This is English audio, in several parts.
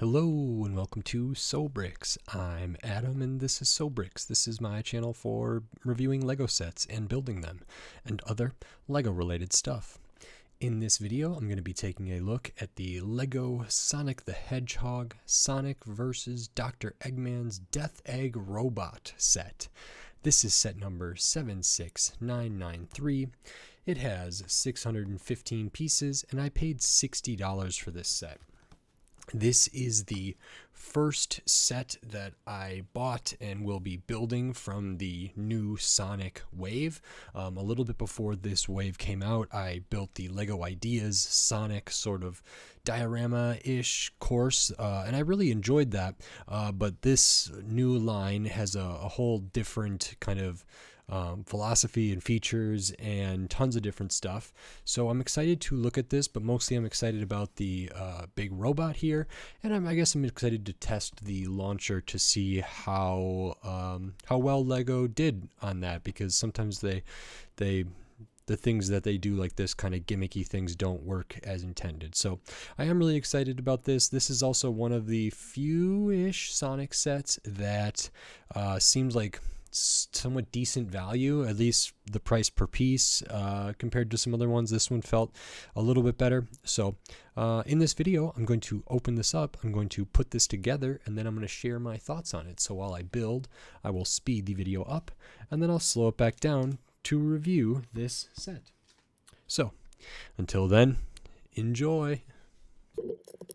Hello and welcome to Sobrix. I'm Adam and this is Sobrix. This is my channel for reviewing Lego sets and building them and other Lego related stuff. In this video, I'm going to be taking a look at the Lego Sonic the Hedgehog Sonic vs. Dr. Eggman's Death Egg Robot set. This is set number 76993. It has 615 pieces and I paid $60 for this set. This is the first set that I bought and will be building from the new Sonic wave. A little bit before this wave came out, I built the Lego Ideas Sonic sort of diorama-ish course, and I really enjoyed that. But this new line has a whole different kind of philosophy and features and tons of different stuff. So I'm excited to look at this, but mostly I'm excited about the big robot here, and I guess I'm excited to test the launcher to see how well Lego did on that, because sometimes the things that they do, like this kind of gimmicky things, don't work as intended. So I am really excited about this. This is also one of the few-ish Sonic sets that seems like somewhat decent value, at least the price per piece compared to some other ones. This one felt a little bit better. So in this video, I'm going to open this up, I'm going to put this together, and then I'm going to share my thoughts on it. So while I build, I will speed the video up, and then I'll slow it back down to review this set. So until then, enjoy.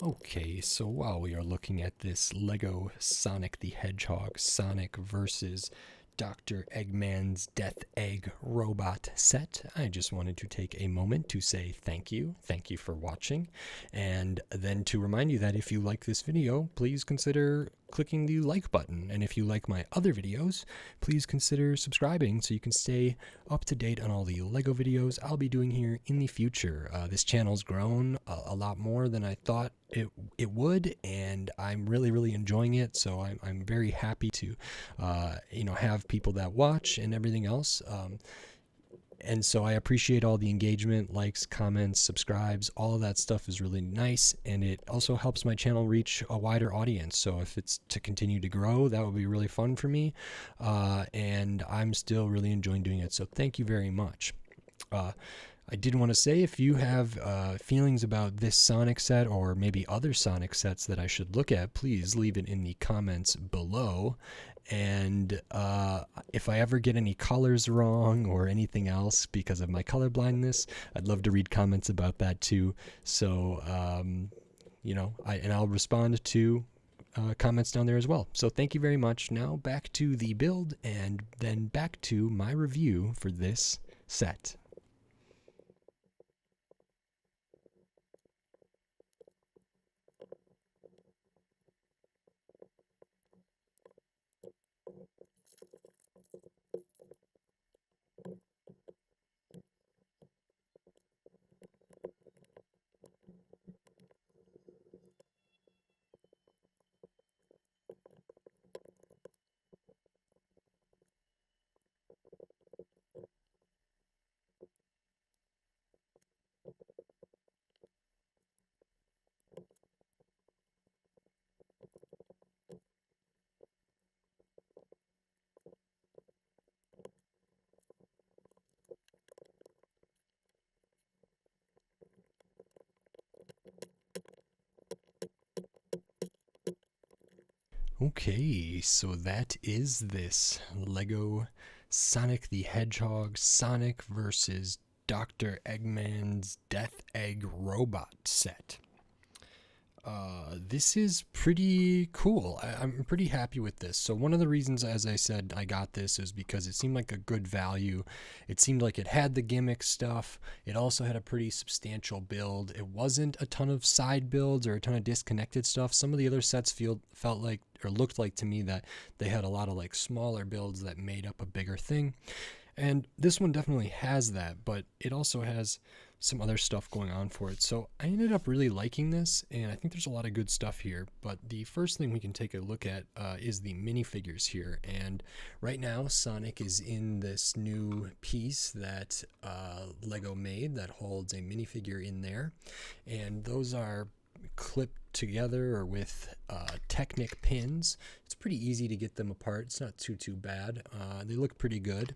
Okay, so while we are looking at this Lego Sonic the Hedgehog Sonic versus Dr. Eggman's Death Egg Robot set, I just wanted to take a moment to say thank you for watching, and then to remind you that if you like this video, please consider clicking the like button, and if you like my other videos, please consider subscribing so you can stay up to date on all the Lego videos I'll be doing here in the future. This channel's grown a lot more than I thought it would, and I'm really enjoying it, so I'm very happy to have people that watch and everything else. And so I appreciate all the engagement, likes, comments, subscribes. All of that stuff is really nice, and it also helps my channel reach a wider audience. So if it's to continue to grow, that would be really fun for me, and I'm still really enjoying doing it. So thank you very much. I did want to say, if you have feelings about this Sonic set or maybe other Sonic sets that I should look at, please leave it in the comments below. And if I ever get any colors wrong or anything else because of my color blindness, I'd love to read comments about that too. So, I'll respond to comments down there as well. So thank you very much. Now back to the build, and then back to my review for this set. Okay, so that is this Lego Sonic the Hedgehog Sonic versus Dr. Eggman's Death Egg Robot set. This is pretty cool. I'm pretty happy with this. So one of the reasons, as I said, I got this is because it seemed like a good value. It seemed like it had the gimmick stuff. It also had a pretty substantial build. It wasn't a ton of side builds or a ton of disconnected stuff. Some of the other sets felt like, or looked like to me, that they had a lot of like smaller builds that made up a bigger thing. And this one definitely has that, but it also has some other stuff going on for it. So I ended up really liking this, and I think there's a lot of good stuff here. But the first thing we can take a look at is the minifigures here. And right now, Sonic is in this new piece that Lego made that holds a minifigure in there. And those are clipped together or with Technic pins. It's pretty easy to get them apart. It's not too bad. They look pretty good.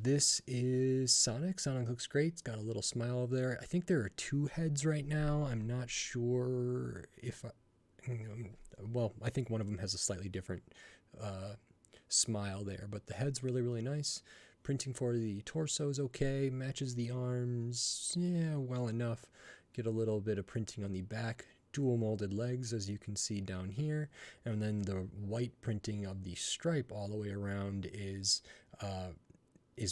This is Sonic. Sonic looks great. It's got a little smile over there. I think there are 2 heads right now. I'm not sure if well, I think one of them has a slightly different smile there, but the head's really nice. Printing for the torso is okay. Matches the arms, yeah, well enough. Get a little bit of printing on the back. Dual molded legs, as you can see down here, and then the white printing of the stripe all the way around is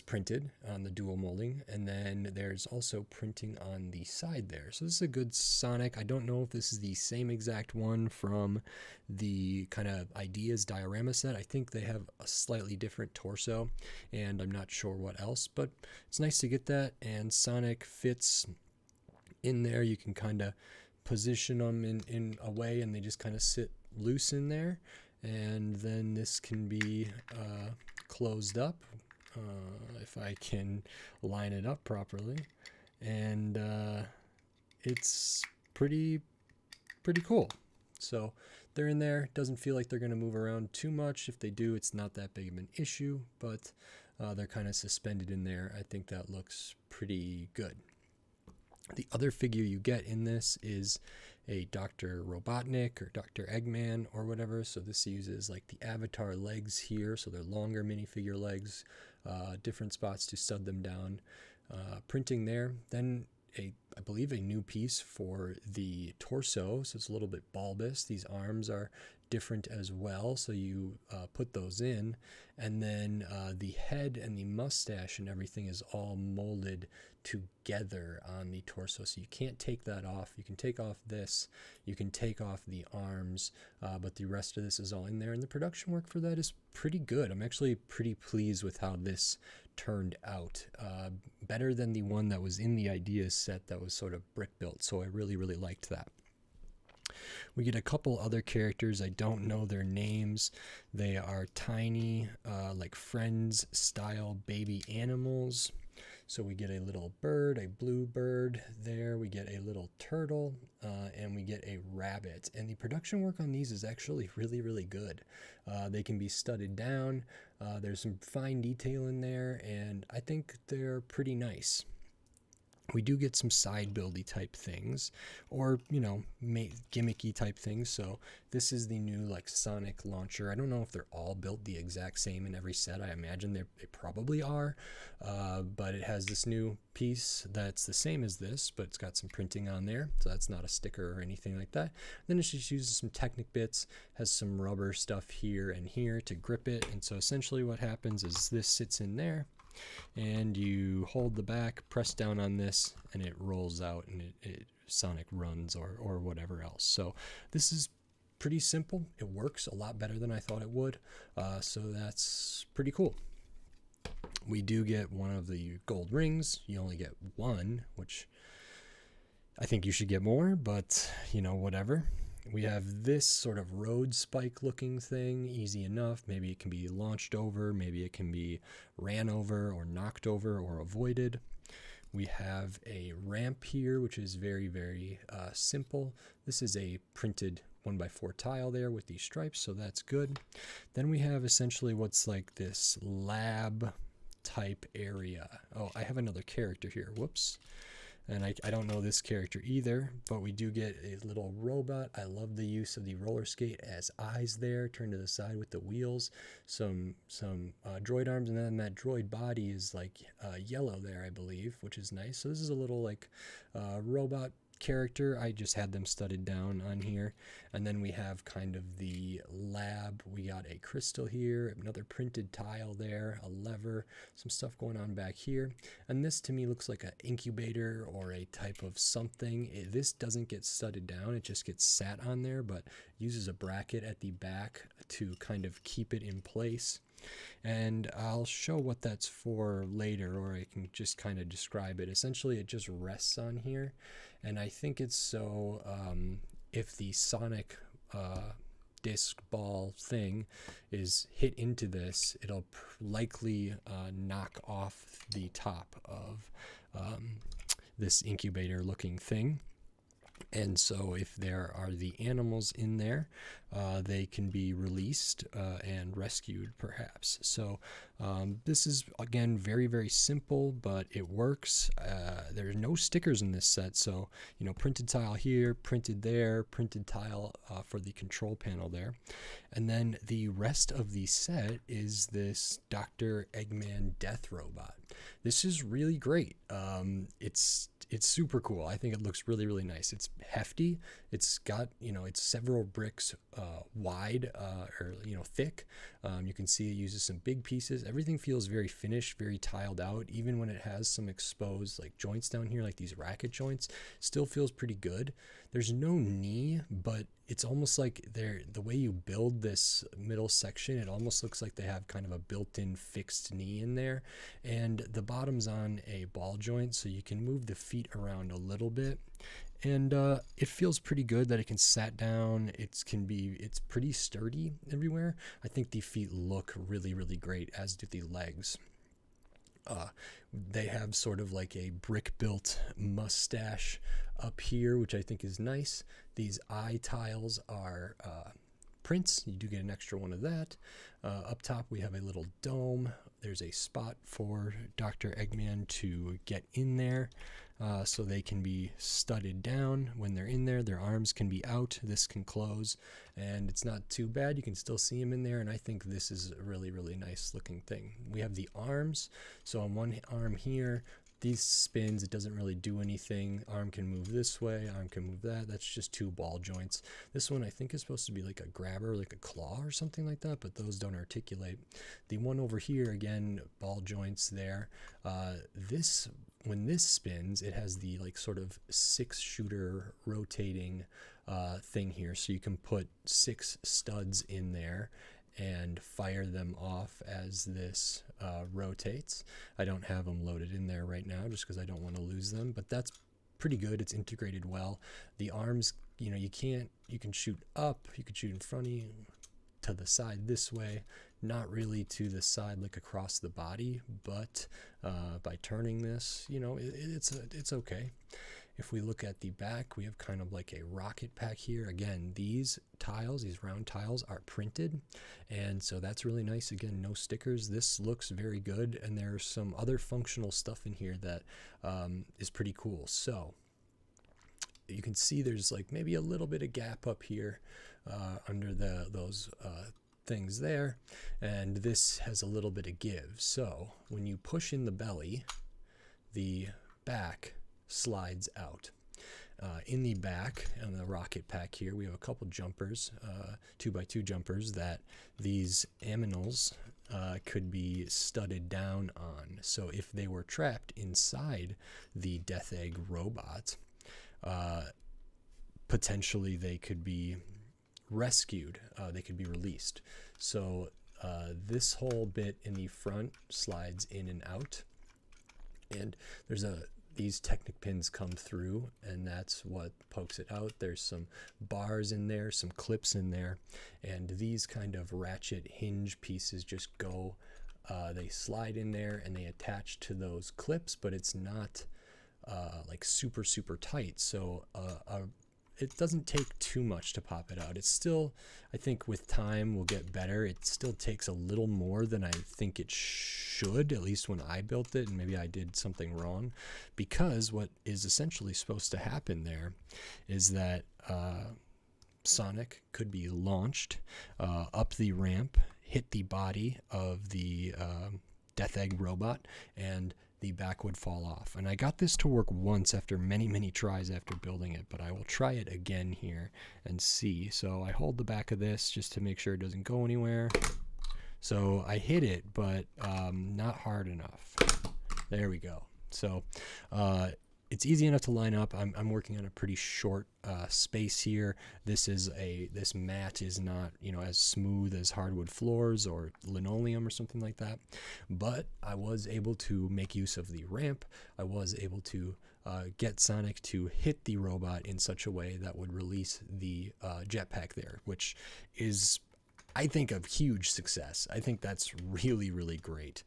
printed on the dual molding, and then there's also printing on the side there. So this is a good Sonic. I don't know if this is the same exact one from the kind of Ideas diorama set. I think they have a slightly different torso, and I'm not sure what else, but it's nice to get that, and Sonic fits in there. You can kind of position them in a way, and they just kind of sit loose in there, and then this can be closed up. If I can line it up properly, and it's pretty cool. So they're in there. Doesn't feel like they're going to move around too much. If they do, it's not that big of an issue, but they're kind of suspended in there. I think that looks pretty good. The other figure you get in this is a Dr. Robotnik or Dr. Eggman or whatever. So this uses like the avatar legs here, so they're longer minifigure legs, different spots to stud them down. Printing there. Then I believe a new piece for the torso, so it's a little bit bulbous. These arms are different as well, so you put those in, and then the head and the mustache and everything is all molded together on the torso, so you can't take that off. You can take off this, you can take off the arms, but the rest of this is all in there, and the production work for that is pretty good. I'm actually pretty pleased with how this turned out. Better than the one that was in the Ideas set that was sort of brick built, so I really liked that. We get a couple other characters. I don't know their names. They are tiny, like Friends style baby animals. So we get a little bird, a blue bird there. We get a little turtle, and we get a rabbit. And the production work on these is actually really good. They can be studded down. There's some fine detail in there, and I think they're pretty nice. We do get some side buildy type things, or gimmicky type things. So this is the new like Sonic launcher. I don't know if they're all built the exact same in every set. I imagine they probably are, but it has this new piece that's the same as this, but it's got some printing on there, so that's not a sticker or anything like that. Then it just uses some Technic bits, has some rubber stuff here and here to grip it, and so essentially what happens is this sits in there, and you hold the back, press down on this, and it rolls out, and Sonic runs or whatever else. So this is pretty simple. It works a lot better than I thought it would, so that's pretty cool. We do get one of the gold rings. You only get one, which I think you should get more, but whatever. We have this sort of road spike looking thing, easy enough. Maybe it can be launched over, maybe it can be ran over or knocked over or avoided. We have a ramp here, which is very simple. This is a printed 1x4 tile there with these stripes, so that's good. Then we have essentially what's like this lab type area. Oh, I have another character here. Whoops. And I don't know this character either, but we do get a little robot. I love the use of the roller skate as eyes there, turned to the side with the wheels, some droid arms, and then that droid body is like yellow there, I believe, which is nice. So this is a little like robot character. I just had them studded down on here. And then we have kind of the lab. We got a crystal here, another printed tile there, a lever, some stuff going on back here. And this to me looks like an incubator or a type of something. This doesn't get studded down, it just gets sat on there, but uses a bracket at the back to kind of keep it in place. And I'll show what that's for later, or I can just kind of describe it. Essentially, it just rests on here, and I think it's so if the Sonic disc ball thing is hit into this, it'll likely knock off the top of this incubator looking thing. And so if there are the animals in there, they can be released and rescued perhaps. So this is, again, very, very simple, but it works. There's no stickers in this set. So, printed tile here, printed there, printed tile for the control panel there. And then the rest of the set is this Dr. Eggman death robot. This is really great. It's super cool. I think it looks really, really nice. It's hefty. It's got, it's several bricks wide or thick. You can see it uses some big pieces. Everything feels very finished, very tiled out. Even when it has some exposed like joints down here, like these racket joints, still feels pretty good. There's no knee, but it's almost like the way you build this middle section, it almost looks like they have kind of a built-in fixed knee in there. And the bottom's on a ball joint, so you can move the feet around a little bit. And it feels pretty good that it can sat down. It's pretty sturdy everywhere. I think the feet look really, really great, as do the legs. They have sort of like a brick-built mustache up here, which I think is nice. These eye tiles are prints. You do get an extra one of that. Up top, we have a little dome. There's a spot for Dr. Eggman to get in there. So they can be studded down when they're in there. Their arms can be out. This can close, and it's not too bad. You can still see them in there, and I think this is a really, really nice looking thing. We have the arms. So on one arm here, these spins, it doesn't really do anything. Arm can move this way, arm can move that. That's just two ball joints. This one I think is supposed to be like a grabber, like a claw or something like that, but those don't articulate. The one over here, again, ball joints there. When this spins, it has the like sort of 6-shooter rotating thing here. So you can put 6 studs in there and fire them off as this rotates. I don't have them loaded in there right now just because I don't want to lose them, but that's pretty good. It's integrated well. The arms, you can shoot up, you can shoot in front of you, to the side this way, not really to the side like across the body, but by turning this, it's okay. If we look at the back, we have kind of like a rocket pack here. Again, these round tiles are printed, and so that's really nice. Again, no stickers. This looks very good, and there's some other functional stuff in here that is pretty cool. So you can see there's like maybe a little bit of gap up here under those things there, and this has a little bit of give. So when you push in the belly, the back slides out. In the back on the rocket pack here, we have a couple jumpers, 2x2 jumpers that these aminals could be studded down on. So if they were trapped inside the Death Egg robot, potentially they could be rescued, they could be released. So this whole bit in the front slides in and out, and these Technic pins come through, and that's what pokes it out. There's some bars in there, some clips in there, and these kind of ratchet hinge pieces just go, they slide in there and they attach to those clips, but it's not like super, super tight. So it doesn't take too much to pop it out. It's still, I think with time will get better. It still takes a little more than I think it should, at least when I built it, and maybe I did something wrong, because what is essentially supposed to happen there is that Sonic could be launched up the ramp, hit the body of the Death Egg robot, and the back would fall off. And I got this to work once after many, many tries after building it, but I will try it again here and see. So I hold the back of this just to make sure it doesn't go anywhere. So I hit it, but not hard enough. There we go. So it's easy enough to line up. I'm working on a pretty short space here. This mat is not, as smooth as hardwood floors or linoleum or something like that. But I was able to make use of the ramp. I was able to get Sonic to hit the robot in such a way that would release the jetpack there, which is, I think, a huge success. I think that's really, really great.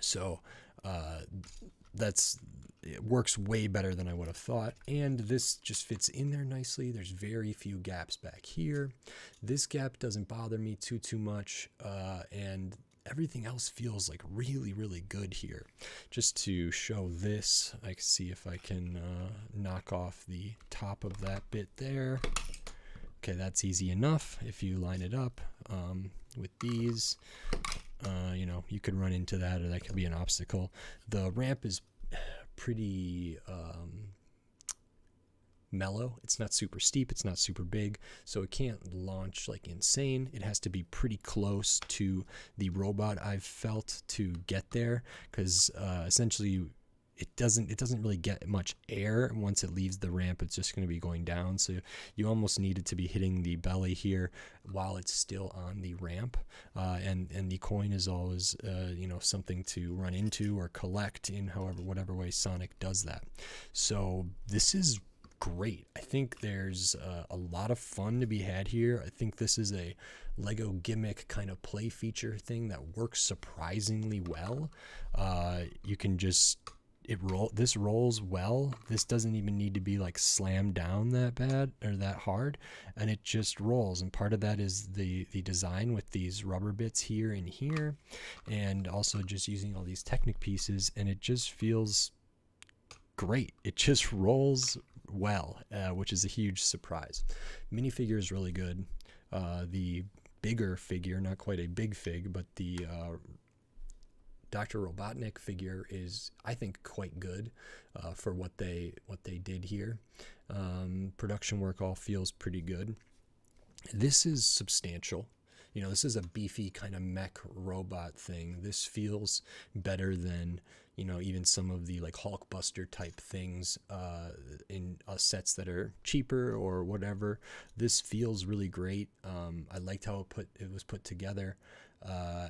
So that's it works way better than I would have thought, and this just fits in there nicely. There's very few gaps back here. This gap doesn't bother me too much, and everything else feels like really good here. Just to show this, I can see if I can knock off the top of that bit there. Okay, that's easy enough if you line it up with these. You know, you could run into that, or that could be an obstacle. The ramp is pretty mellow. It's not super steep, it's not super big, so it can't launch like insane. It has to be pretty close to the robot, I've felt, to get there, because essentially it doesn't really get much air. Once it leaves the ramp, it's just going to be going down, so you almost need it to be hitting the belly here while it's still on the ramp. And the coin is always you know, something to run into or collect in whatever way Sonic does that. So this is great. I think there's a lot of fun to be had here. I think this is a Lego gimmick kind of play feature thing that works surprisingly well. You can just this rolls well. This doesn't even need to be like slammed down that bad or that hard, and it just rolls. And part of that is the design with these rubber bits here and here, and also just using all these Technic pieces, and it just feels great. It just rolls well, which is a huge surprise. Minifigure is really good. The bigger figure, not quite a big fig, but the Dr. Robotnik figure is, I think, quite good for what they did here. Production work all feels pretty good. This is substantial. You know, this is a beefy kind of mech robot thing. This feels better than, you know, even some of the like Hulkbuster type things in sets that are cheaper or whatever. This feels really great. I liked how it was put together,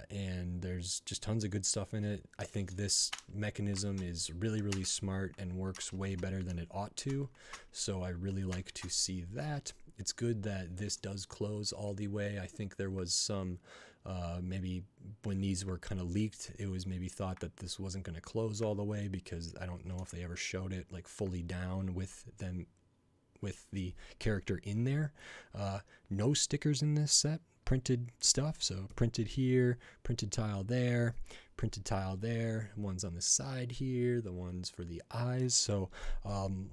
and there's just tons of good stuff in it. I think this mechanism is really smart and works way better than it ought to, so I really like to see that. It's good that this does close all the way. I think there was some maybe when these were kind of leaked, it was maybe thought that this wasn't going to close all the way, because I don't know if they ever showed it like fully down with the character in there. No stickers in this set. Printed stuff, so printed here, printed tile there, printed tile there, ones on the side here, the ones for the eyes. So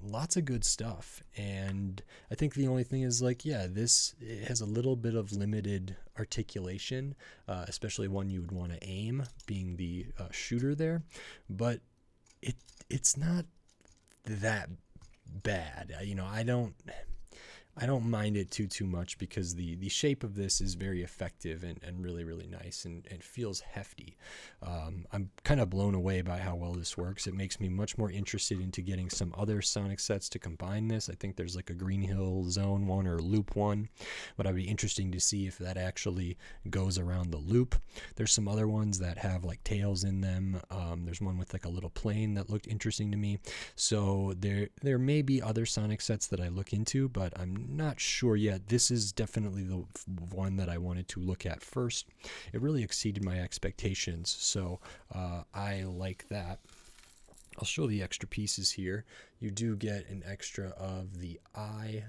lots of good stuff. And I think the only thing is, like, yeah, it has a little bit of limited articulation, especially one you would want to aim, being the shooter there, but it's not that bad. You know, I don't mind it too much, because the shape of this is very effective and really nice, and feels hefty. I'm kind of blown away by how well this works. It makes me much more interested into getting some other Sonic sets to combine this. I think there's like a Green Hill Zone one or Loop one, but I'd be interesting to see if that actually goes around the loop. There's some other ones that have like tails in them. There's one with like a little plane that looked interesting to me. So there may be other Sonic sets that I look into, but I'm not sure yet. This is definitely the one that I wanted to look at first. It really exceeded my expectations, so I like that. I'll show the extra pieces here. You do get an extra of the eye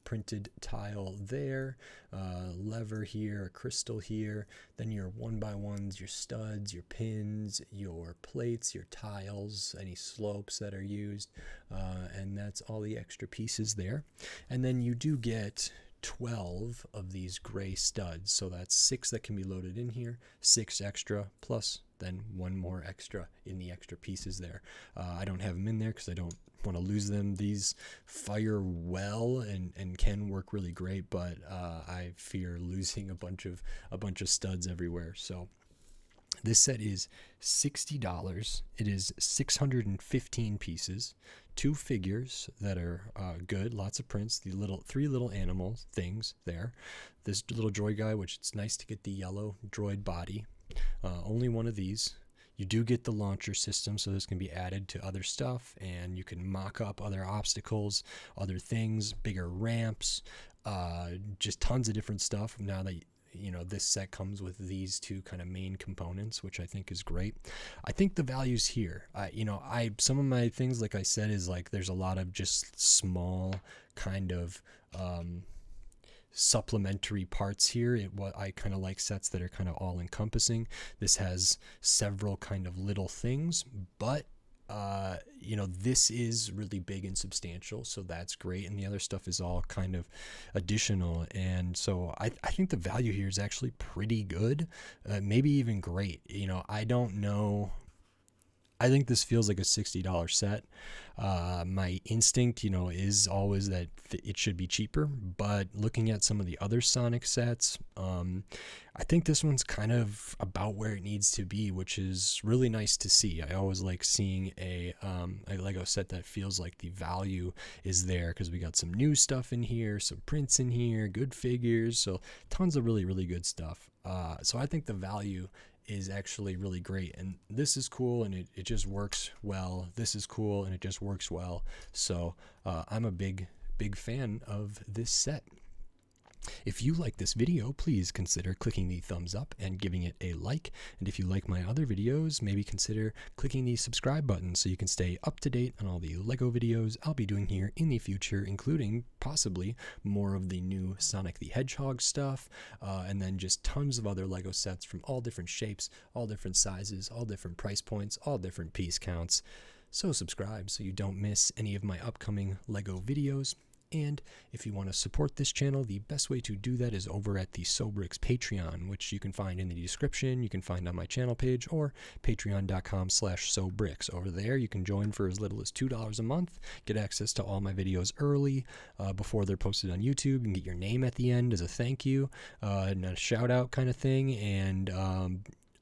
printed tile there, lever here, a crystal here, then your 1x1s, your studs, your pins, your plates, your tiles, any slopes that are used, and that's all the extra pieces there. And then you do get 12 of these gray studs, so that's 6 that can be loaded in here, 6 extra, plus then 1 more extra in the extra pieces there. I don't have them in there because I don't want to lose them. These fire well and can work really great, but I fear losing a bunch of studs everywhere. So this set is $60. It is 615 pieces, 2 figures that are good, lots of prints, the 3 little animal things there. This little droid guy, which it's nice to get the yellow droid body. Only one of these. You do get the launcher system, so this can be added to other stuff, and you can mock up other obstacles, other things, bigger ramps, just tons of different stuff. Now that this set comes with these two kind of main components, which I think is great. I think the value's here. Some of my things, like I said, is like there's a lot of just small kind of supplementary parts here. What I kind of like sets that are kind of all encompassing. This has several kind of little things, but this is really big and substantial, so that's great, and the other stuff is all kind of additional, and so I think the value here is actually pretty good, maybe even great. I don't know. I think this feels like a $60 set. My instinct, is always that it should be cheaper, but looking at some of the other Sonic sets, I think this one's kind of about where it needs to be, which is really nice to see. I always like seeing a Lego set that feels like the value is there, because we got some new stuff in here, some prints in here, good figures, so tons of really, really good stuff. So I think the value is actually really great, and this is cool, and it just works well. This is cool, and it just works well. So I'm a big fan of this set. If you like this video, please consider clicking the thumbs up and giving it a like. And if you like my other videos, maybe consider clicking the subscribe button so you can stay up to date on all the Lego videos I'll be doing here in the future, including possibly more of the new Sonic the Hedgehog stuff, and then just tons of other Lego sets from all different shapes, all different sizes, all different price points, all different piece counts. So subscribe so you don't miss any of my upcoming Lego videos. And if you want to support this channel, the best way to do that is over at the Sobrix Patreon, which you can find in the description. You can find on my channel page, or patreon.com/Sobrix. Over there, you can join for as little as $2 a month, get access to all my videos early before they're posted on YouTube. You can get your name at the end as a thank you and a shout out kind of thing. And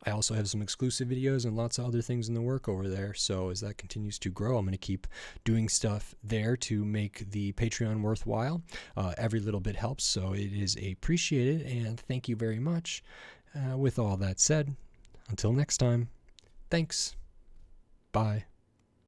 I also have some exclusive videos and lots of other things in the work over there. So as that continues to grow, I'm going to keep doing stuff there to make the Patreon worthwhile. Every little bit helps, so it is appreciated, and thank you very much. With all that said, until next time, thanks. Bye.